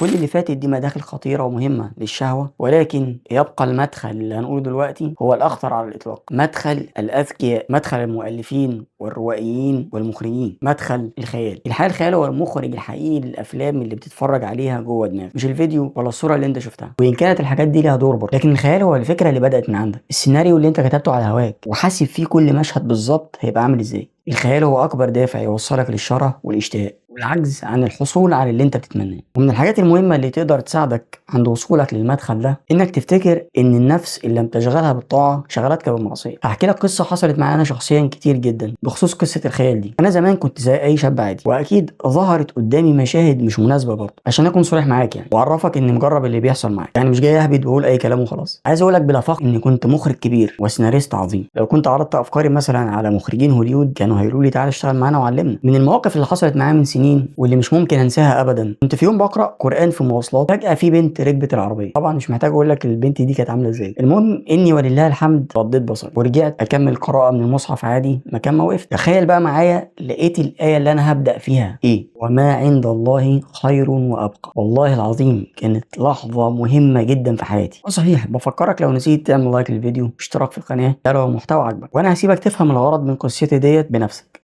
كل اللي فاتت دي مداخل خطيرة ومهمة للشهوة، ولكن يبقى المدخل اللي هنقوله دلوقتي هو الأخطر على الإطلاق. مدخل الأذكياء، مدخل المؤلفين والروائيين والمخرجين، مدخل الخيال. الخيال هو المخرج الحقيقي للأفلام اللي بتتفرج عليها جوه دماغك، مش الفيديو ولا الصورة اللي أنت شفتها، وإن كانت الحاجات دي ليها دور برضه، لكن الخيال هو الفكرة اللي بدأت من عندك، السيناريو اللي أنت كتبته على هواك وحاسب فيه كل مشهد بالظبط هيبقى عامل إزاي. الخيال هو أكبر دافع يوصلك للشره والاشتهاء والعجز عن الحصول على اللي انت بتتمناه. ومن الحاجات المهمة اللي تقدر تساعدك عند وصولك للمدخل ده انك تفتكر ان النفس اللي لم تشغلها بالطاعة شغلتك بالمعصية. هحكي لك قصة حصلت معايا انا شخصيا كتير جدا بخصوص قصة الخيال دي. انا زمان كنت زي اي شاب عادي، واكيد ظهرت قدامي مشاهد مش مناسبة برضه، عشان اكون صريح معاك يعني واعرفك اني مجرب اللي بيحصل معاك، يعني مش جاي اهبد واقول اي كلام وخلاص. عايز اقول لك بلا فخر اني كنت مخرج كبير وسيناريست عظيم. لو كنت عرضت افكاري مثلا على مخرجين هوليوود كانوا هيقولوا لي تعالى اشتغل معانا وعلمنا. من المواقف اللي حصلت معايا من سنين واللي مش ممكن انساها ابدا، كنت في يوم بقرا قران في مواصلات، فجاه في بنت ركبت العربيه. طبعا مش محتاج اقول لك البنت دي كانت عامله ازاي. المهم اني ولله الحمد رديت بصري ورجعت اكمل قراءه من المصحف عادي مكان ما وقفت. تخيل بقى معايا لقيت الايه اللي انا هبدا فيها ايه: وما عند الله خير وابقى. والله العظيم كانت لحظه مهمه جدا في حياتي. صحيح بفكرك لو نسيت تعمل لايك للفيديو، اشتراك في القناه ده لو المحتوى عجبك، وانا هسيبك تفهم الغرض من قصتي ديت بنفسك.